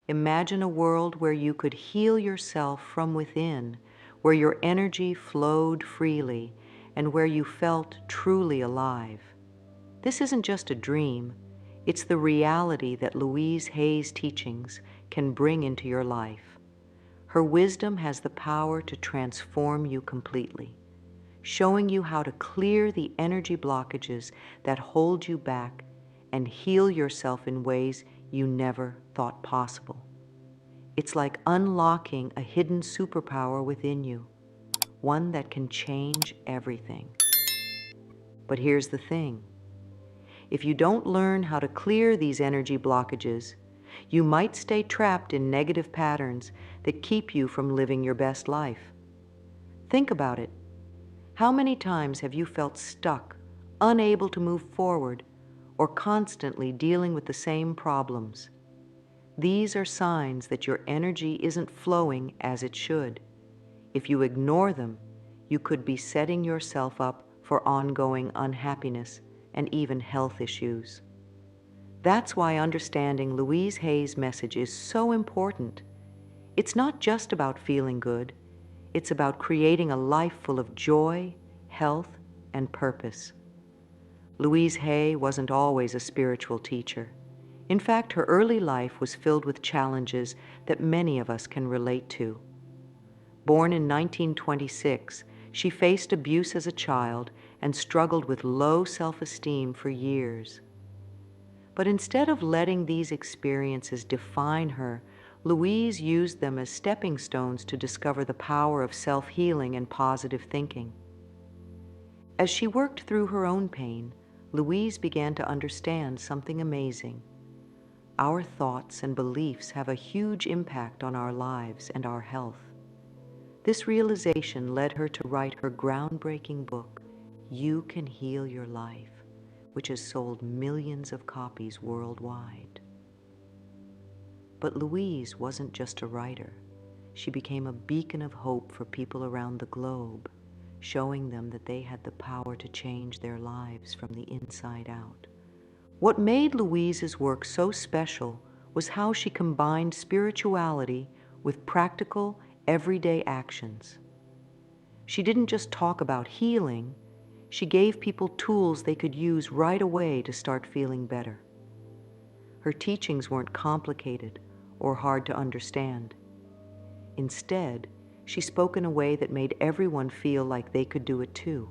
Imagine a world where you could heal yourself from within, where your energy flowed freely, and where you felt truly alive. This isn't just a dream, it's the reality that Louise Hay's teachings can bring into your life. Her wisdom has the power to transform you completely, showing you how to clear the energy blockages that hold you back and heal yourself in ways you never thought possible. It's like unlocking a hidden superpower within you, one that can change everything. But here's the thing. If you don't learn how to clear these energy blockages, you might stay trapped in negative patterns that keep you from living your best life. Think about it. How many times have you felt stuck, unable to move forward, or constantly dealing with the same problems? These are signs that your energy isn't flowing as it should. If you ignore them, you could be setting yourself up for ongoing unhappiness and even health issues. That's why understanding Louise Hay's message is so important. It's not just about feeling good, it's about creating a life full of joy, health, and purpose. Louise Hay wasn't always a spiritual teacher. In fact, her early life was filled with challenges that many of us can relate to. Born in 1926, she faced abuse as a child and struggled with low self-esteem for years. But instead of letting these experiences define her, Louise used them as stepping stones to discover the power of self-healing and positive thinking. As she worked through her own pain, Louise began to understand something amazing. Our thoughts and beliefs have a huge impact on our lives and our health. This realization led her to write her groundbreaking book, You Can Heal Your Life, which has sold millions of copies worldwide. But Louise wasn't just a writer. She became a beacon of hope for people around the globe, showing them that they had the power to change their lives from the inside out. What made Louise's work so special was how she combined spirituality with practical, everyday actions. She didn't just talk about healing, she gave people tools they could use right away to start feeling better. Her teachings weren't complicated or hard to understand. Instead, she spoke in a way that made everyone feel like they could do it too.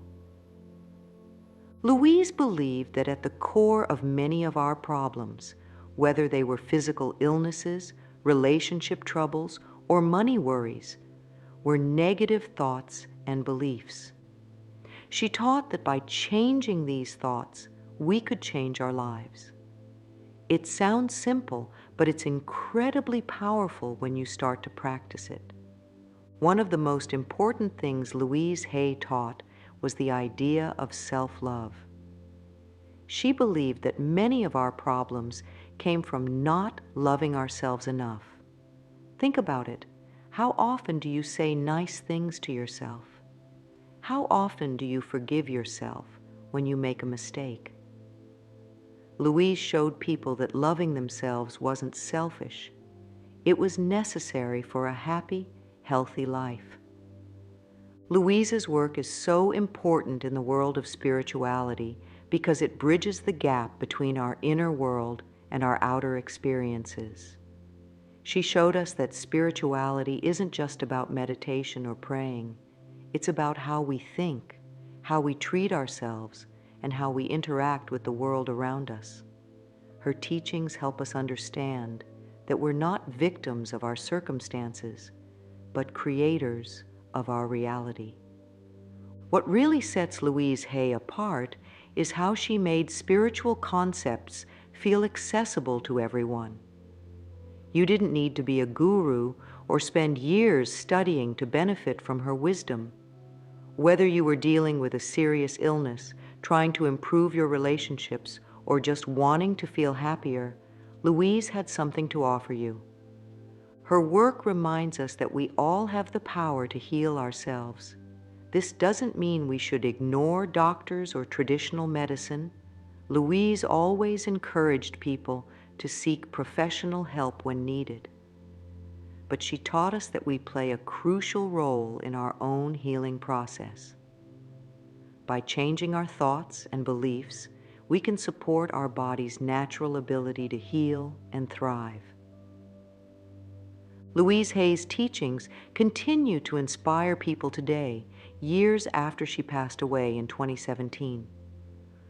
Louise believed that at the core of many of our problems, whether they were physical illnesses, relationship troubles, or money worries, were negative thoughts and beliefs. She taught that by changing these thoughts, we could change our lives. It sounds simple, but it's incredibly powerful when you start to practice it. One of the most important things Louise Hay taught was the idea of self-love. She believed that many of our problems came from not loving ourselves enough. Think about it. How often do you say nice things to yourself? How often do you forgive yourself when you make a mistake? Louise showed people that loving themselves wasn't selfish. It was necessary for a happy, healthy life. Louise's work is so important in the world of spirituality because it bridges the gap between our inner world and our outer experiences. She showed us that spirituality isn't just about meditation or praying. It's about how we think, how we treat ourselves, and how we interact with the world around us. Her teachings help us understand that we're not victims of our circumstances, but creators of our reality. What really sets Louise Hay apart is how she made spiritual concepts feel accessible to everyone. You didn't need to be a guru or spend years studying to benefit from her wisdom. Whether you were dealing with a serious illness, trying to improve your relationships, or just wanting to feel happier, Louise had something to offer you. Her work reminds us that we all have the power to heal ourselves. This doesn't mean we should ignore doctors or traditional medicine. Louise always encouraged people to seek professional help when needed. but she taught us that we play a crucial role in our own healing process. By changing our thoughts and beliefs, we can support our body's natural ability to heal and thrive. Louise Hay's teachings continue to inspire people today, years after she passed away in 2017.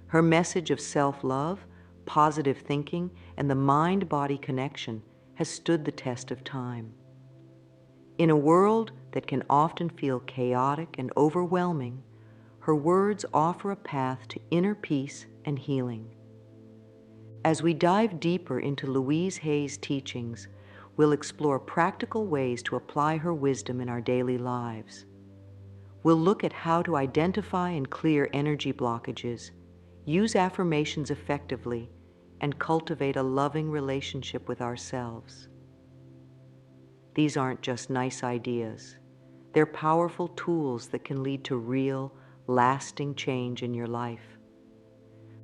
Her message of self-love, positive thinking, and the mind-body connection has stood the test of time. In a world that can often feel chaotic and overwhelming, her words offer a path to inner peace and healing. As we dive deeper into Louise Hay's teachings, we'll explore practical ways to apply her wisdom in our daily lives. We'll look at how to identify and clear energy blockages, use affirmations effectively, and cultivate a loving relationship with ourselves. These aren't just nice ideas. They're powerful tools that can lead to real, lasting change in your life.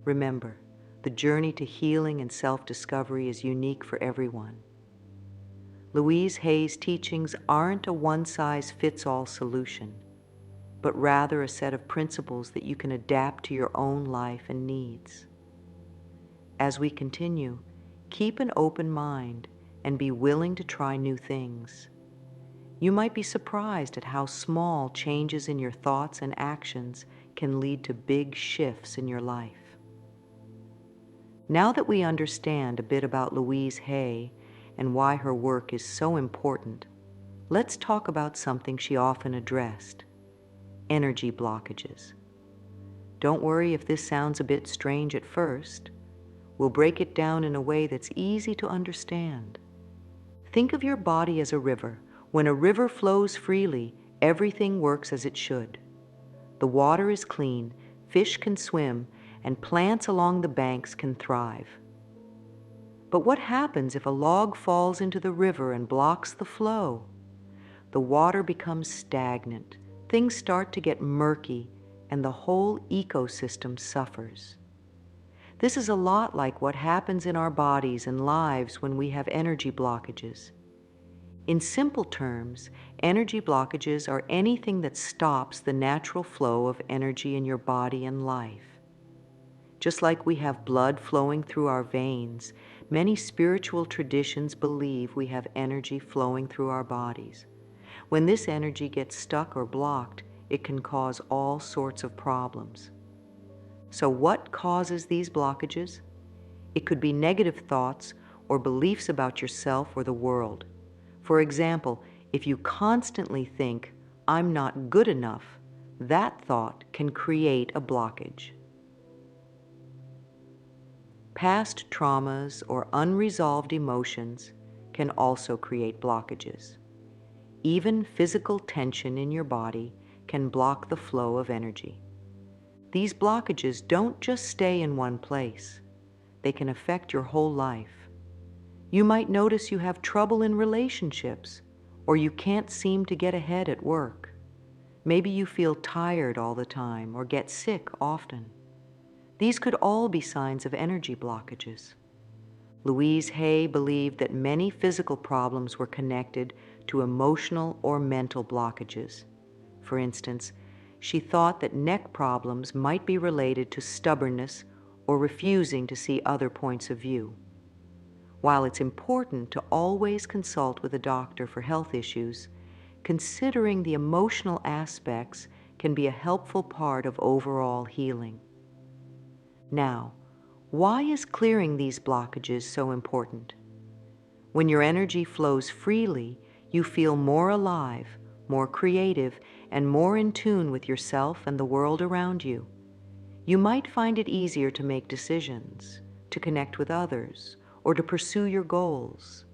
Remember, the journey to healing and self-discovery is unique for everyone. Louise Hay's teachings aren't a one-size-fits-all solution, but rather a set of principles that you can adapt to your own life and needs. As we continue, keep an open mind and be willing to try new things. You might be surprised at how small changes in your thoughts and actions can lead to big shifts in your life. Now that we understand a bit about Louise Hay and why her work is so important, let's talk about something she often addressed: energy blockages. Don't worry if this sounds a bit strange at first. We'll break it down in a way that's easy to understand. Think of your body as a river. When a river flows freely, everything works as it should. The water is clean, fish can swim, and plants along the banks can thrive. But what happens if a log falls into the river and blocks the flow? The water becomes stagnant, things start to get murky, and the whole ecosystem suffers. This is a lot like what happens in our bodies and lives when we have energy blockages. In simple terms, energy blockages are anything that stops the natural flow of energy in your body and life. Just like we have blood flowing through our veins, many spiritual traditions believe we have energy flowing through our bodies. When this energy gets stuck or blocked, it can cause all sorts of problems. So what causes these blockages? It could be negative thoughts or beliefs about yourself or the world. For example, if you constantly think, "I'm not good enough," that thought can create a blockage. Past traumas or unresolved emotions can also create blockages. Even physical tension in your body can block the flow of energy. These blockages don't just stay in one place. They can affect your whole life. You might notice you have trouble in relationships, or you can't seem to get ahead at work. Maybe you feel tired all the time or get sick often. These could all be signs of energy blockages. Louise Hay believed that many physical problems were connected to emotional or mental blockages. For instance, she thought that neck problems might be related to stubbornness or refusing to see other points of view. While it's important to always consult with a doctor for health issues, considering the emotional aspects can be a helpful part of overall healing. Now, why is clearing these blockages so important? When your energy flows freely, you feel more alive, more creative, and more in tune with yourself and the world around you. You might find it easier to make decisions, to connect with others, or to pursue your goals.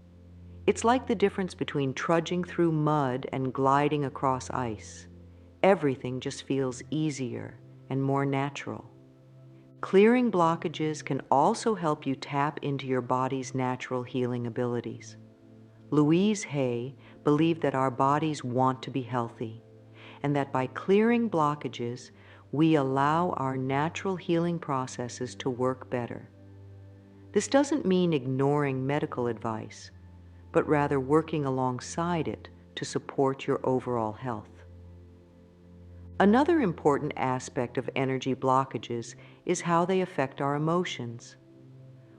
It's like the difference between trudging through mud and gliding across ice. Everything just feels easier and more natural. Clearing blockages can also help you tap into your body's natural healing abilities. Louise Hay believed that our bodies want to be healthy, and that by clearing blockages, we allow our natural healing processes to work better. This doesn't mean ignoring medical advice, but rather working alongside it to support your overall health. Another important aspect of energy blockages is how they affect our emotions.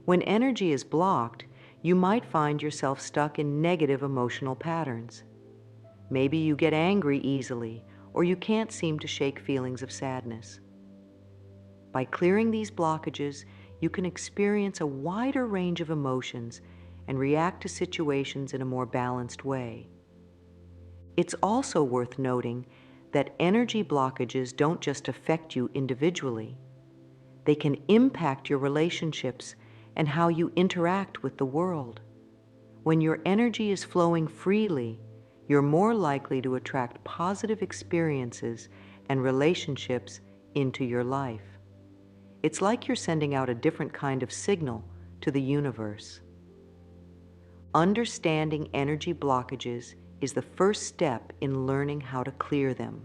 When energy is blocked, you might find yourself stuck in negative emotional patterns. Maybe you get angry easily, or you can't seem to shake feelings of sadness. By clearing these blockages, you can experience a wider range of emotions and react to situations in a more balanced way. It's also worth noting that energy blockages don't just affect you individually. They can impact your relationships and how you interact with the world. When your energy is flowing freely, you're more likely to attract positive experiences and relationships into your life. It's like you're sending out a different kind of signal to the universe. Understanding energy blockages is the first step in learning how to clear them.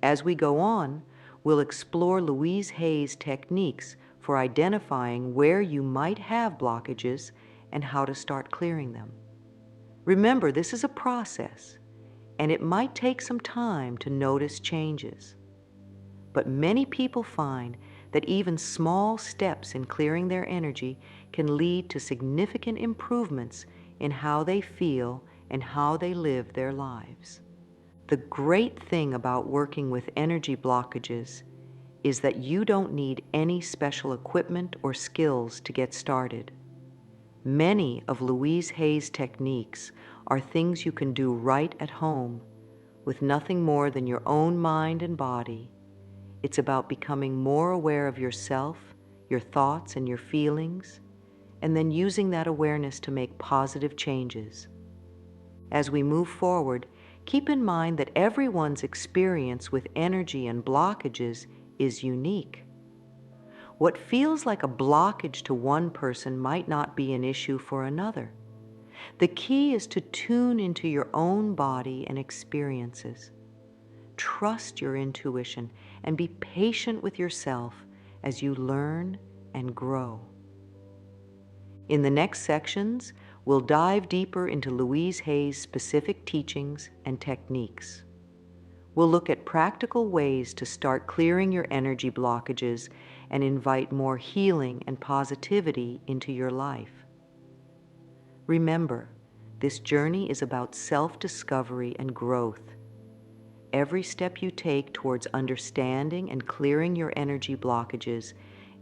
As we go on, we'll explore Louise Hay's techniques for identifying where you might have blockages and how to start clearing them. Remember, this is a process, and it might take some time to notice changes. But many people find that even small steps in clearing their energy can lead to significant improvements in how they feel and how they live their lives. The great thing about working with energy blockages is that you don't need any special equipment or skills to get started. Many of Louise Hay's techniques are things you can do right at home with nothing more than your own mind and body. It's about becoming more aware of yourself, your thoughts, and your feelings, and then using that awareness to make positive changes. As we move forward, keep in mind that everyone's experience with energy and blockages is unique. What feels like a blockage to one person might not be an issue for another. The key is to tune into your own body and experiences. Trust your intuition and be patient with yourself as you learn and grow. In the next sections, we'll dive deeper into Louise Hay's specific teachings and techniques. We'll look at practical ways to start clearing your energy blockages and invite more healing and positivity into your life. Remember, this journey is about self-discovery and growth. Every step you take towards understanding and clearing your energy blockages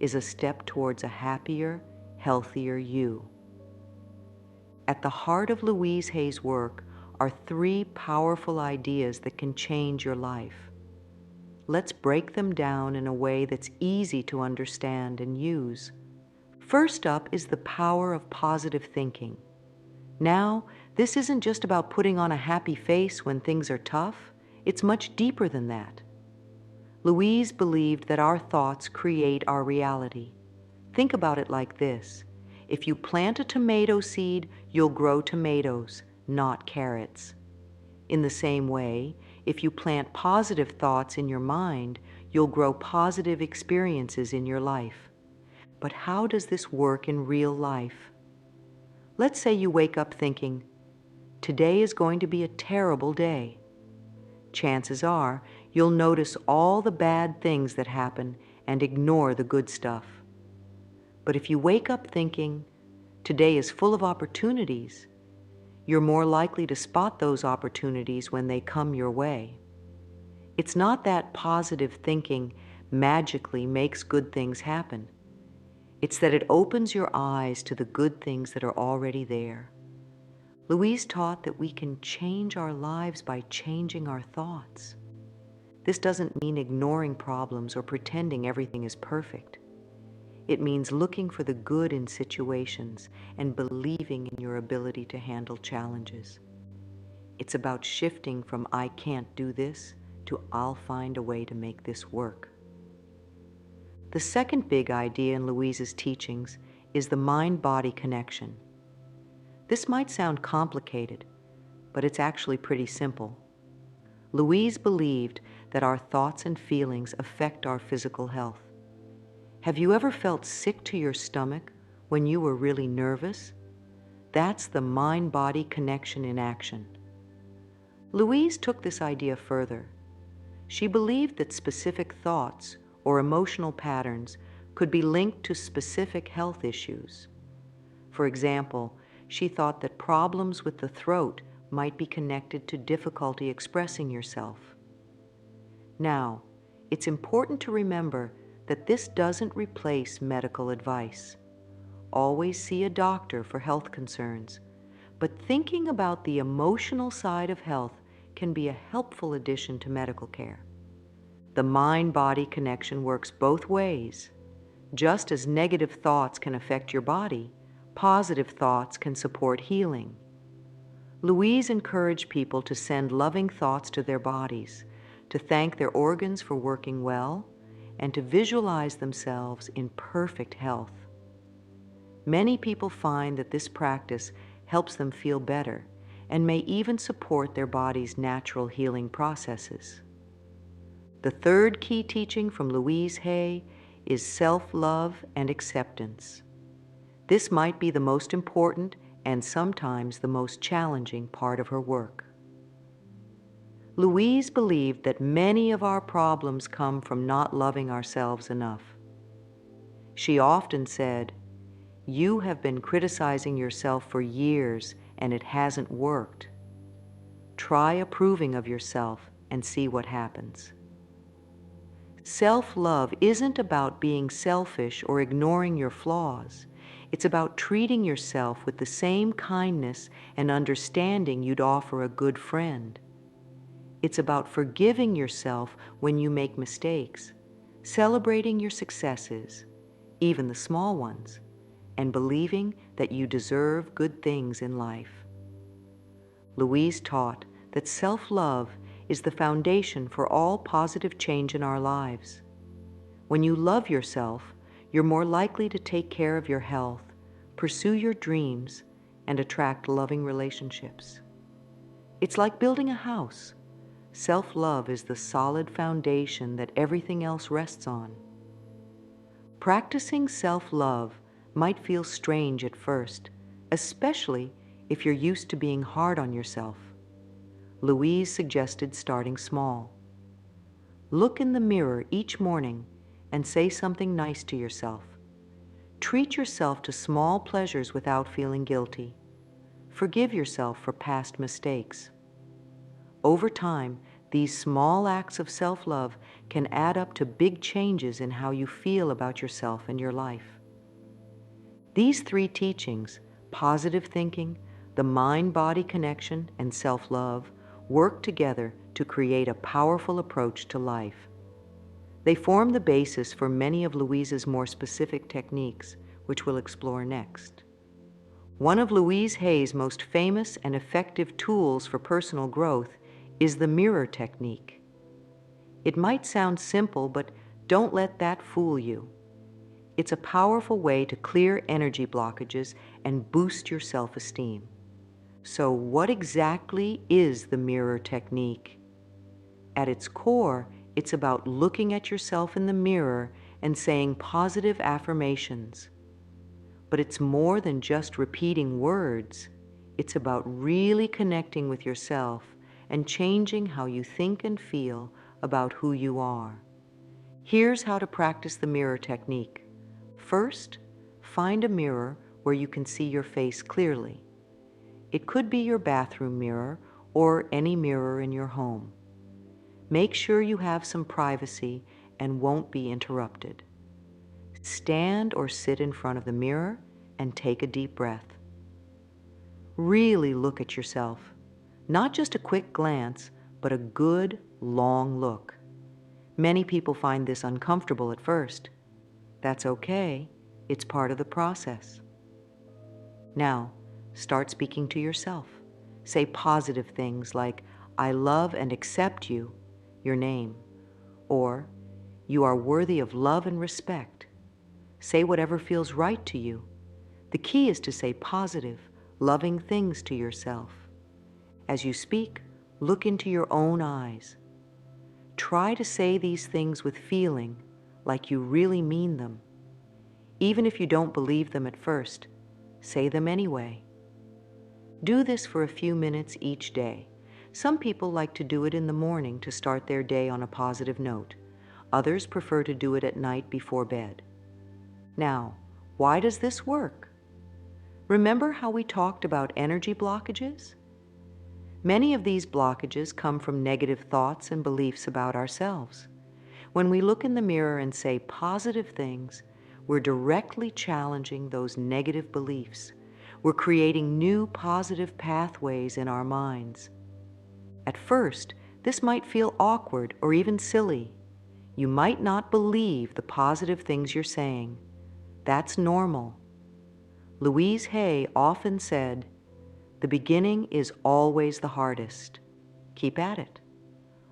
is a step towards a happier, healthier you. At the heart of Louise Hay's work are 3 powerful ideas that can change your life. Let's break them down in a way that's easy to understand and use. First up is the power of positive thinking. Now, this isn't just about putting on a happy face when things are tough. It's much deeper than that. Louise believed that our thoughts create our reality. Think about it like this. If you plant a tomato seed, you'll grow tomatoes, not carrots. In the same way, if you plant positive thoughts in your mind, you'll grow positive experiences in your life. But how does this work in real life? Let's say you wake up thinking, "Today is going to be a terrible day." Chances are you'll notice all the bad things that happen and ignore the good stuff. But if you wake up thinking, "Today is full of opportunities," you're more likely to spot those opportunities when they come your way. It's not that positive thinking magically makes good things happen. It's that it opens your eyes to the good things that are already there. Louise taught that we can change our lives by changing our thoughts. This doesn't mean ignoring problems or pretending everything is perfect. It means looking for the good in situations and believing in your ability to handle challenges. It's about shifting from "I can't do this" to "I'll find a way to make this work." The second big idea in Louise's teachings is the mind-body connection. This might sound complicated, but it's actually pretty simple. Louise believed that our thoughts and feelings affect our physical health. Have you ever felt sick to your stomach when you were really nervous? That's the mind-body connection in action. Louise took this idea further. She believed that specific thoughts or emotional patterns could be linked to specific health issues. For example, she thought that problems with the throat might be connected to difficulty expressing yourself. Now, it's important to remember that this doesn't replace medical advice. Always see a doctor for health concerns, but thinking about the emotional side of health can be a helpful addition to medical care. The mind-body connection works both ways. Just as negative thoughts can affect your body, positive thoughts can support healing. Louise encouraged people to send loving thoughts to their bodies, to thank their organs for working well, and to visualize themselves in perfect health. Many people find that this practice helps them feel better and may even support their body's natural healing processes. The third key teaching from Louise Hay is self-love and acceptance. This might be the most important and sometimes the most challenging part of her work. Louise believed that many of our problems come from not loving ourselves enough. She often said, "You have been criticizing yourself for years and it hasn't worked. Try approving of yourself and see what happens." Self-love isn't about being selfish or ignoring your flaws. It's about treating yourself with the same kindness and understanding you'd offer a good friend. It's about forgiving yourself when you make mistakes, celebrating your successes, even the small ones, and believing that you deserve good things in life. Louise taught that self-love is the foundation for all positive change in our lives. When you love yourself, you're more likely to take care of your health, pursue your dreams, and attract loving relationships. It's like building a house. Self-love is the solid foundation that everything else rests on. Practicing self-love might feel strange at first, especially if you're used to being hard on yourself. Louise suggested starting small. Look in the mirror each morning and say something nice to yourself. Treat yourself to small pleasures without feeling guilty. Forgive yourself for past mistakes. Over time, these small acts of self-love can add up to big changes in how you feel about yourself and your life. These three teachings, positive thinking, the mind-body connection, and self-love, work together to create a powerful approach to life. They form the basis for many of Louise's more specific techniques, which we'll explore next. One of Louise Hay's most famous and effective tools for personal growth is the mirror technique. It might sound simple, but don't let that fool you. It's a powerful way to clear energy blockages and boost your self-esteem. So what exactly is the mirror technique? At its core, it's about looking at yourself in the mirror and saying positive affirmations. But it's more than just repeating words. It's about really connecting with yourself and changing how you think and feel about who you are. Here's how to practice the mirror technique. First, find a mirror where you can see your face clearly. It could be your bathroom mirror or any mirror in your home. Make sure you have some privacy and won't be interrupted. Stand or sit in front of the mirror and take a deep breath. Really look at yourself. Not just a quick glance, but a good, long look. Many people find this uncomfortable at first. That's okay. It's part of the process. Now, start speaking to yourself. Say positive things like, "I love and accept you," your name, or "You are worthy of love and respect." Say whatever feels right to you. The key is to say positive, loving things to yourself. As you speak, look into your own eyes. Try to say these things with feeling, like you really mean them. Even if you don't believe them at first, say them anyway. Do this for a few minutes each day. Some people like to do it in the morning to start their day on a positive note. Others prefer to do it at night before bed. Now, why does this work? Remember how we talked about energy blockages? Many of these blockages come from negative thoughts and beliefs about ourselves. When we look in the mirror and say positive things, we're directly challenging those negative beliefs. We're creating new positive pathways in our minds. At first, this might feel awkward or even silly. You might not believe the positive things you're saying. That's normal. Louise Hay often said, "The beginning is always the hardest. Keep at it."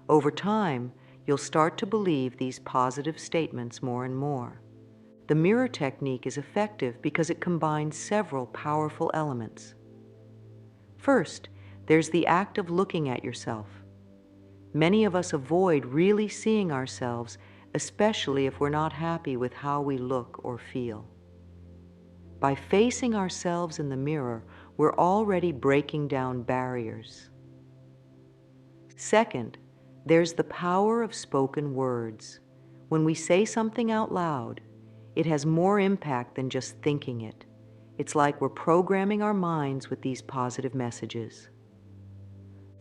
Over time, you'll start to believe these positive statements more and more. The mirror technique is effective because it combines several powerful elements. First, there's the act of looking at yourself. Many of us avoid really seeing ourselves, especially if we're not happy with how we look or feel. By facing ourselves in the mirror, we're already breaking down barriers. Second, there's the power of spoken words. When we say something out loud, it has more impact than just thinking it. It's like we're programming our minds with these positive messages.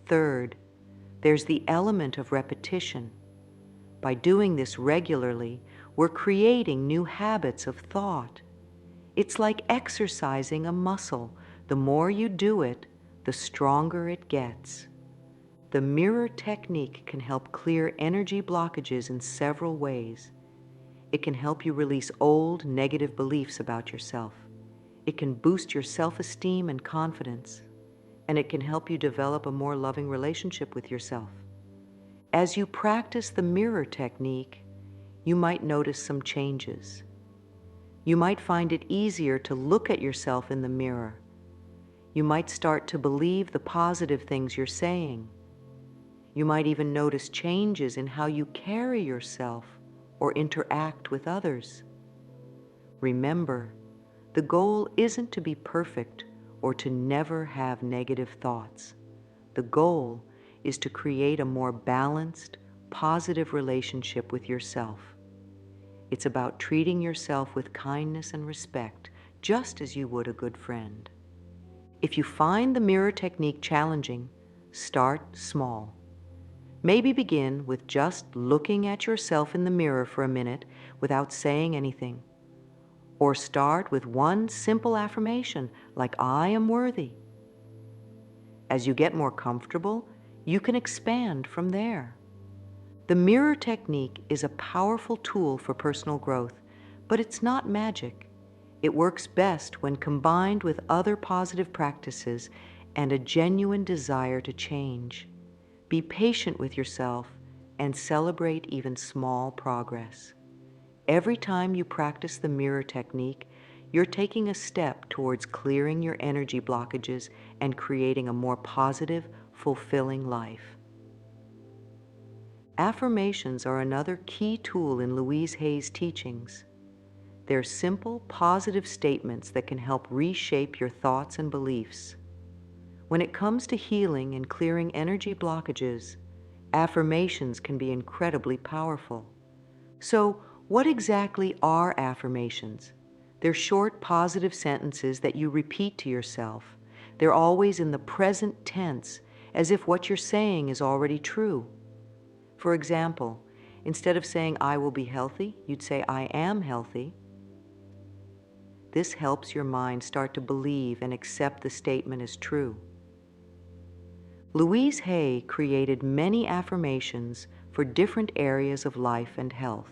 Third, there's the element of repetition. By doing this regularly, we're creating new habits of thought. It's like exercising a muscle. The more you do it, the stronger it gets. The mirror technique can help clear energy blockages in several ways. It can help you release old negative beliefs about yourself. It can boost your self-esteem and confidence. And it can help you develop a more loving relationship with yourself. As you practice the mirror technique, you might notice some changes. You might find it easier to look at yourself in the mirror. You might start to believe the positive things you're saying. You might even notice changes in how you carry yourself or interact with others. Remember, the goal isn't to be perfect or to never have negative thoughts. The goal is to create a more balanced, positive relationship with yourself. It's about treating yourself with kindness and respect, just as you would a good friend. If you find the mirror technique challenging, start small. Maybe begin with just looking at yourself in the mirror for a minute without saying anything. Or start with one simple affirmation, like "I am worthy." As you get more comfortable, you can expand from there. The mirror technique is a powerful tool for personal growth, but it's not magic. It works best when combined with other positive practices and a genuine desire to change. Be patient with yourself and celebrate even small progress. Every time you practice the mirror technique, you're taking a step towards clearing your energy blockages and creating a more positive, fulfilling life. Affirmations are another key tool in Louise Hay's teachings. They're simple, positive statements that can help reshape your thoughts and beliefs. When it comes to healing and clearing energy blockages, affirmations can be incredibly powerful. So, what exactly are affirmations? They're short, positive sentences that you repeat to yourself. They're always in the present tense, as if what you're saying is already true. For example, instead of saying "I will be healthy," you'd say "I am healthy." This helps your mind start to believe and accept the statement as true. Louise Hay created many affirmations for different areas of life and health.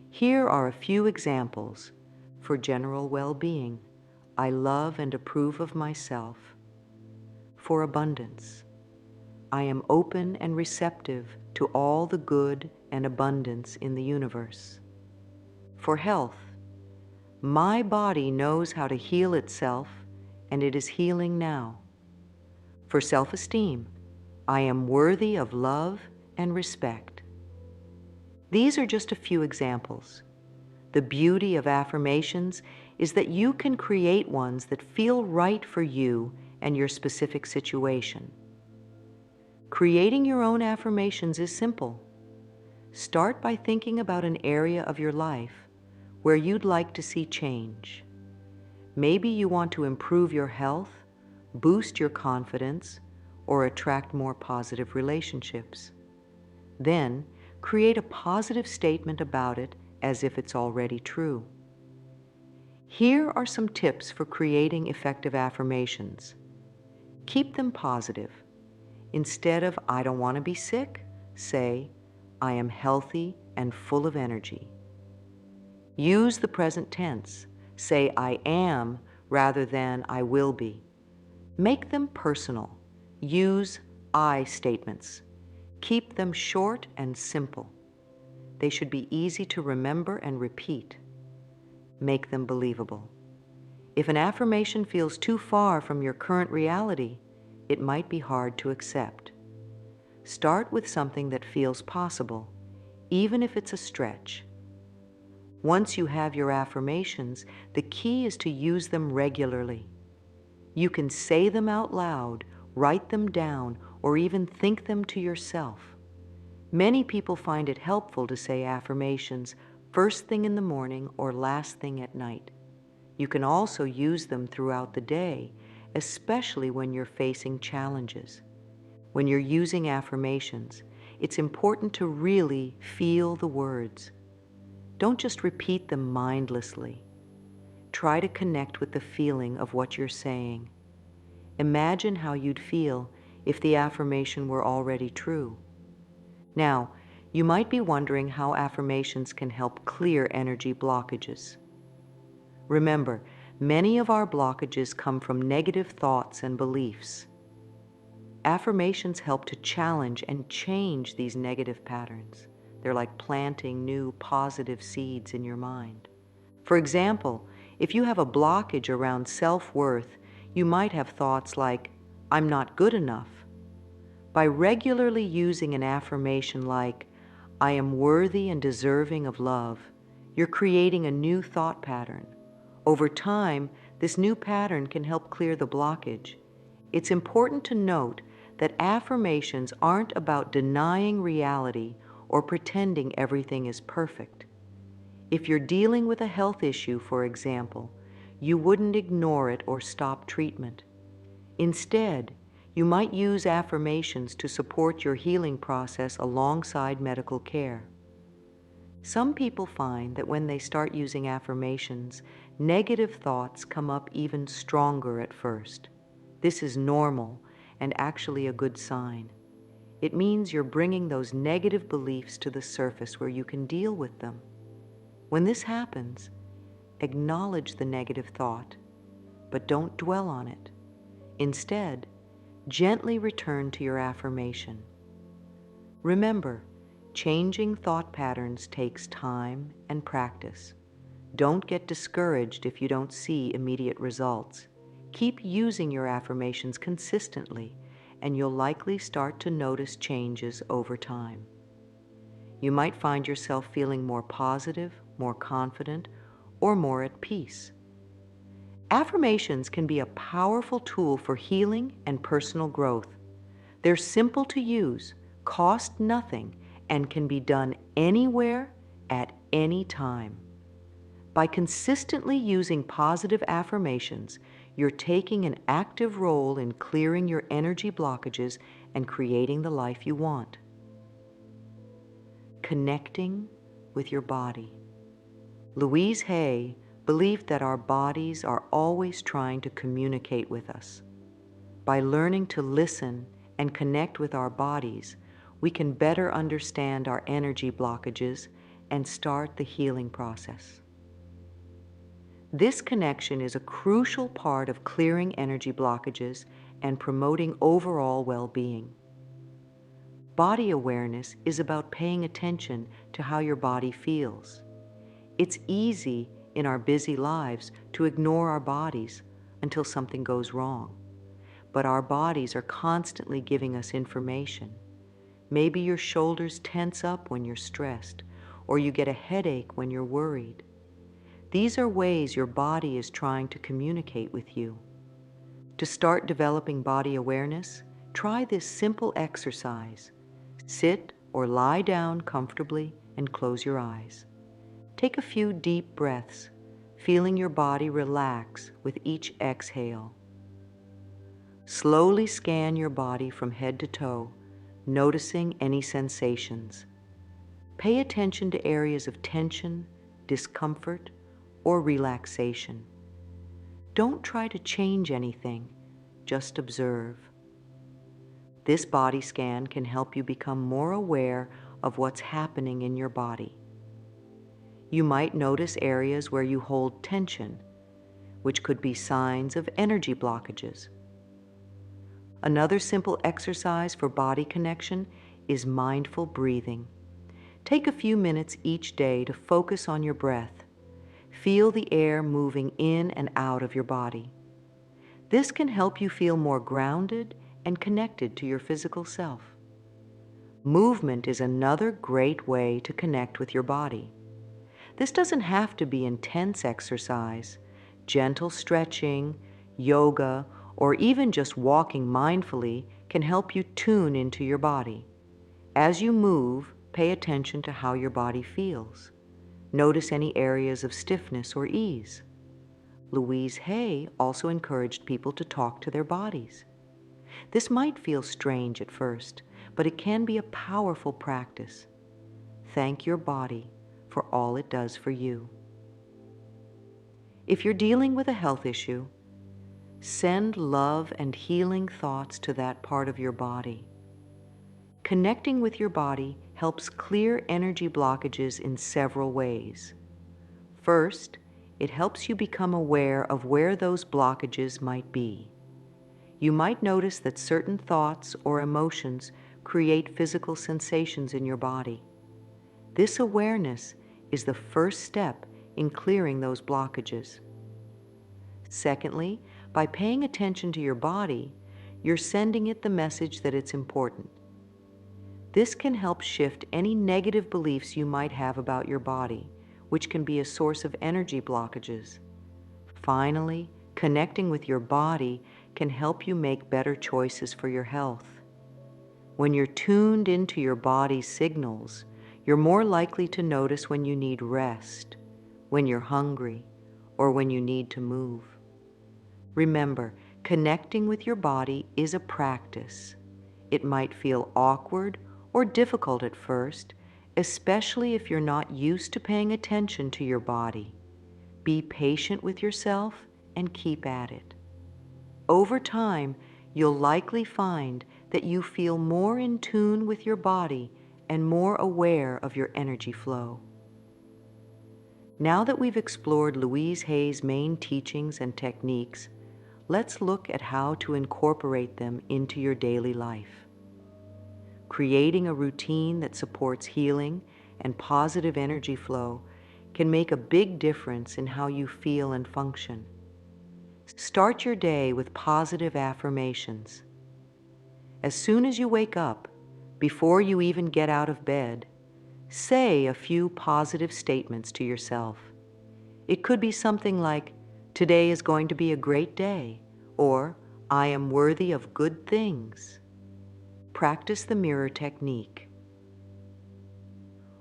Here are a few examples for general well-being. I love and approve of myself. For abundance, I am open and receptive to all the good and abundance in the universe. For health, my body knows how to heal itself, and it is healing now. For self-esteem, I am worthy of love and respect. These are just a few examples. The beauty of affirmations is that you can create ones that feel right for you and your specific situation. Creating your own affirmations is simple. Start by thinking about an area of your life where you'd like to see change. Maybe you want to improve your health, boost your confidence, or attract more positive relationships. Then, create a positive statement about it as if it's already true. Here are some tips for creating effective affirmations. Keep them positive. Instead of "I don't want to be sick," say "I am healthy and full of energy." Use the present tense. Say "I am" rather than "I will be." Make them personal. Use "I" statements. Keep them short and simple. They should be easy to remember and repeat. Make them believable. If an affirmation feels too far from your current reality, it might be hard to accept. Start with something that feels possible, even if it's a stretch. Once you have your affirmations, the key is to use them regularly. You can say them out loud, write them down, or even think them to yourself. Many people find it helpful to say affirmations first thing in the morning or last thing at night. You can also use them throughout the day, especially when you're facing challenges. When you're using affirmations, it's important to really feel the words. Don't just repeat them mindlessly. Try to connect with the feeling of what you're saying. Imagine how you'd feel if the affirmation were already true. Now, you might be wondering how affirmations can help clear energy blockages. Remember, many of our blockages come from negative thoughts and beliefs. Affirmations help to challenge and change these negative patterns. They're like planting new positive seeds in your mind. For example, if you have a blockage around self-worth, you might have thoughts like, "I'm not good enough." By regularly using an affirmation like, "I am worthy and deserving of love," you're creating a new thought pattern. Over time, this new pattern can help clear the blockage. It's important to note that affirmations aren't about denying reality or pretending everything is perfect. If you're dealing with a health issue, for example, you wouldn't ignore it or stop treatment. Instead, you might use affirmations to support your healing process alongside medical care. Some people find that when they start using affirmations, negative thoughts come up even stronger at first. This is normal and actually a good sign. It means you're bringing those negative beliefs to the surface where you can deal with them. When this happens, acknowledge the negative thought, but don't dwell on it. Instead, gently return to your affirmation. Remember, changing thought patterns takes time and practice. Don't get discouraged if you don't see immediate results. Keep using your affirmations consistently, and you'll likely start to notice changes over time. You might find yourself feeling more positive, more confident, or more at peace. Affirmations can be a powerful tool for healing and personal growth. They're simple to use, cost nothing, and can be done anywhere, at any time. By consistently using positive affirmations, you're taking an active role in clearing your energy blockages and creating the life you want. Connecting with your body. Louise Hay believed that our bodies are always trying to communicate with us. By learning to listen and connect with our bodies, we can better understand our energy blockages and start the healing process. This connection is a crucial part of clearing energy blockages and promoting overall well-being. Body awareness is about paying attention to how your body feels. It's easy in our busy lives to ignore our bodies until something goes wrong. But our bodies are constantly giving us information. Maybe your shoulders tense up when you're stressed, or you get a headache when you're worried. These are ways your body is trying to communicate with you. To start developing body awareness, try this simple exercise. Sit or lie down comfortably and close your eyes. Take a few deep breaths, feeling your body relax with each exhale. Slowly scan your body from head to toe, noticing any sensations. Pay attention to areas of tension, discomfort, or relaxation. Don't try to change anything, just observe. This body scan can help you become more aware of what's happening in your body. You might notice areas where you hold tension, which could be signs of energy blockages. Another simple exercise for body connection is mindful breathing. Take a few minutes each day to focus on your breath. Feel the air moving in and out of your body. This can help you feel more grounded and connected to your physical self. Movement is another great way to connect with your body. This doesn't have to be intense exercise. Gentle stretching, yoga, or even just walking mindfully can help you tune into your body. As you move, pay attention to how your body feels. Notice any areas of stiffness or ease. Louise Hay also encouraged people to talk to their bodies. This might feel strange at first, but it can be a powerful practice. Thank your body for all it does for you. If you're dealing with a health issue, send love and healing thoughts to that part of your body. Connecting with your body helps clear energy blockages in several ways. First, it helps you become aware of where those blockages might be. You might notice that certain thoughts or emotions create physical sensations in your body. This awareness is the first step in clearing those blockages. Secondly, by paying attention to your body, you're sending it the message that it's important. This can help shift any negative beliefs you might have about your body, which can be a source of energy blockages. Finally, connecting with your body can help you make better choices for your health. When you're tuned into your body's signals, you're more likely to notice when you need rest, when you're hungry, or when you need to move. Remember, connecting with your body is a practice. It might feel awkward or difficult at first, especially if you're not used to paying attention to your body. Be patient with yourself and keep at it. Over time, you'll likely find that you feel more in tune with your body and more aware of your energy flow. Now that we've explored Louise Hay's main teachings and techniques, let's look at how to incorporate them into your daily life. Creating a routine that supports healing and positive energy flow can make a big difference in how you feel and function. Start your day with positive affirmations. As soon as you wake up, before you even get out of bed, say a few positive statements to yourself. It could be something like, "Today is going to be a great day," or "I am worthy of good things." Practice the mirror technique.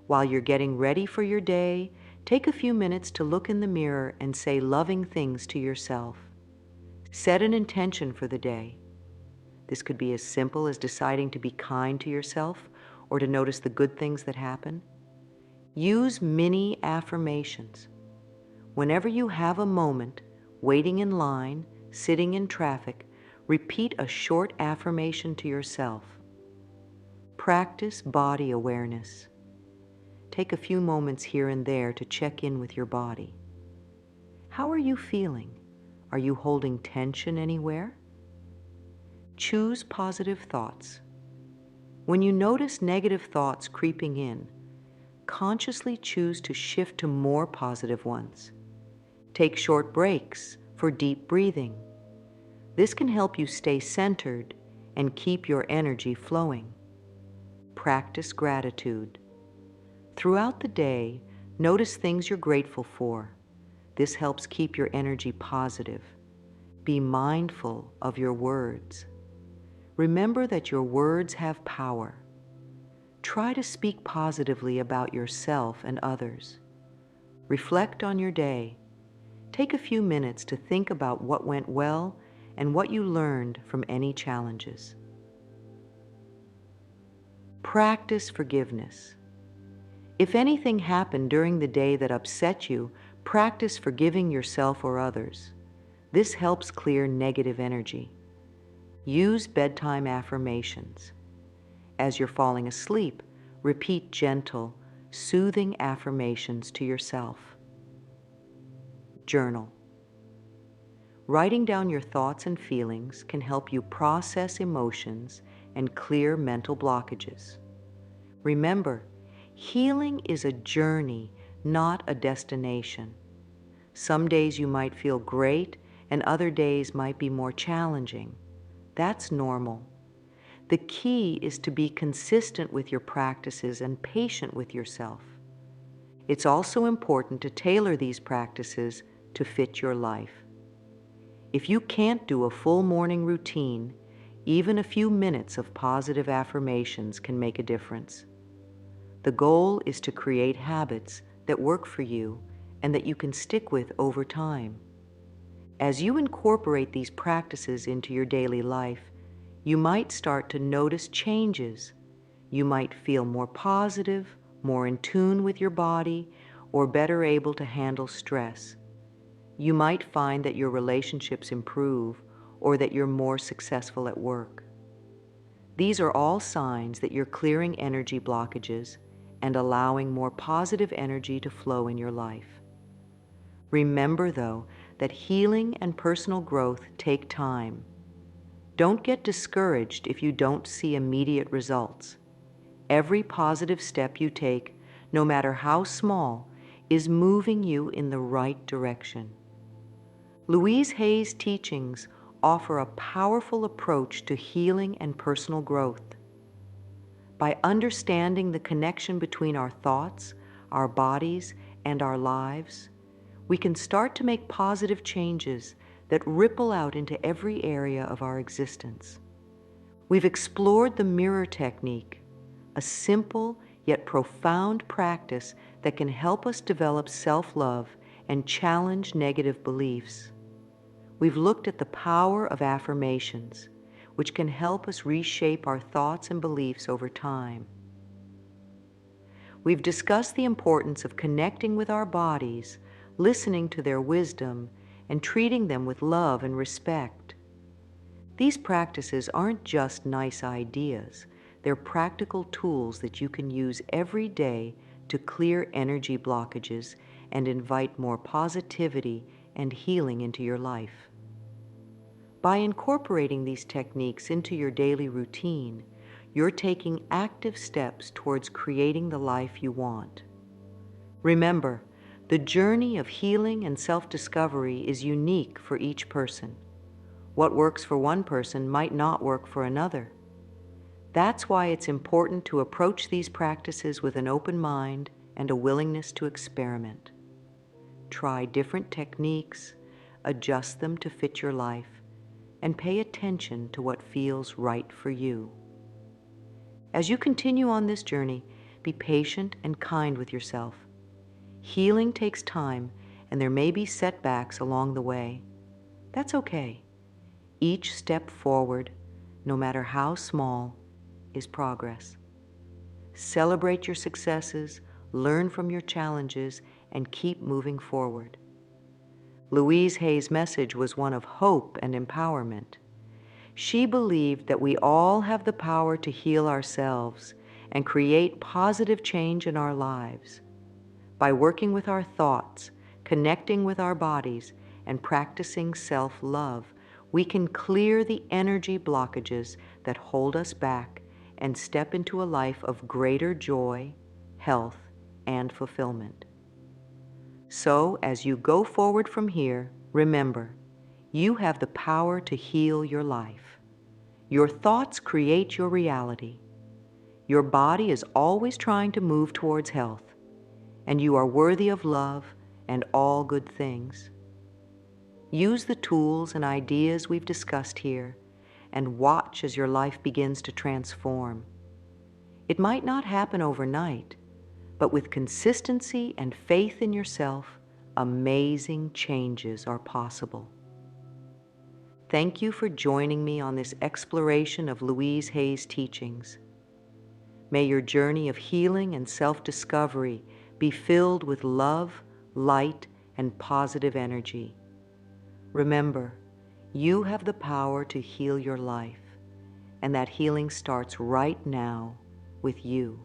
While you're getting ready for your day, take a few minutes to look in the mirror and say loving things to yourself. Set an intention for the day. This could be as simple as deciding to be kind to yourself or to notice the good things that happen. Use mini affirmations. Whenever you have a moment, waiting in line, sitting in traffic, repeat a short affirmation to yourself. Practice body awareness. Take a few moments here and there to check in with your body. How are you feeling? Are you holding tension anywhere? Choose positive thoughts. When you notice negative thoughts creeping in, consciously choose to shift to more positive ones. Take short breaks for deep breathing. This can help you stay centered and keep your energy flowing. Practice gratitude. Throughout the day, notice things you're grateful for. This helps keep your energy positive. Be mindful of your words. Remember that your words have power. Try to speak positively about yourself and others. Reflect on your day. Take a few minutes to think about what went well and what you learned from any challenges. Practice forgiveness. If anything happened during the day that upset you, practice forgiving yourself or others. This helps clear negative energy. Use bedtime affirmations. As you're falling asleep, repeat gentle, soothing affirmations to yourself. Journal. Writing down your thoughts and feelings can help you process emotions and clear mental blockages. Remember, healing is a journey, not a destination. Some days you might feel great, and other days might be more challenging. That's normal. The key is to be consistent with your practices and patient with yourself. It's also important to tailor these practices to fit your life. If you can't do a full morning routine, even a few minutes of positive affirmations can make a difference. The goal is to create habits that work for you and that you can stick with over time. As you incorporate these practices into your daily life, you might start to notice changes. You might feel more positive, more in tune with your body, or better able to handle stress. You might find that your relationships improve or that you're more successful at work. These are all signs that you're clearing energy blockages and allowing more positive energy to flow in your life. Remember, though, that healing and personal growth take time. Don't get discouraged if you don't see immediate results. Every positive step you take, no matter how small, is moving you in the right direction. Louise Hay's teachings offer a powerful approach to healing and personal growth. By understanding the connection between our thoughts, our bodies, and our lives, we can start to make positive changes that ripple out into every area of our existence. We've explored the mirror technique, a simple yet profound practice that can help us develop self-love and challenge negative beliefs. We've looked at the power of affirmations, which can help us reshape our thoughts and beliefs over time. We've discussed the importance of connecting with our bodies, listening to their wisdom, and treating them with love and respect. These practices aren't just nice ideas. They're practical tools that you can use every day to clear energy blockages and invite more positivity and healing into your life. By incorporating these techniques into your daily routine, you're taking active steps towards creating the life you want. Remember, the journey of healing and self-discovery is unique for each person. What works for one person might not work for another. That's why it's important to approach these practices with an open mind and a willingness to experiment. Try different techniques, adjust them to fit your life, and pay attention to what feels right for you. As you continue on this journey, be patient and kind with yourself. Healing takes time, and there may be setbacks along the way. That's okay. Each step forward, no matter how small, is progress. Celebrate your successes, learn from your challenges, and keep moving forward. Louise Hay's message was one of hope and empowerment. She believed that we all have the power to heal ourselves and create positive change in our lives. By working with our thoughts, connecting with our bodies, and practicing self-love, we can clear the energy blockages that hold us back and step into a life of greater joy, health, and fulfillment. So, as you go forward from here, remember, you have the power to heal your life. Your thoughts create your reality. Your body is always trying to move towards health, and you are worthy of love and all good things. Use the tools and ideas we've discussed here and watch as your life begins to transform. It might not happen overnight, but with consistency and faith in yourself, amazing changes are possible. Thank you for joining me on this exploration of Louise Hay's teachings. May your journey of healing and self-discovery be filled with love, light, and positive energy. Remember, you have the power to heal your life, and that healing starts right now with you.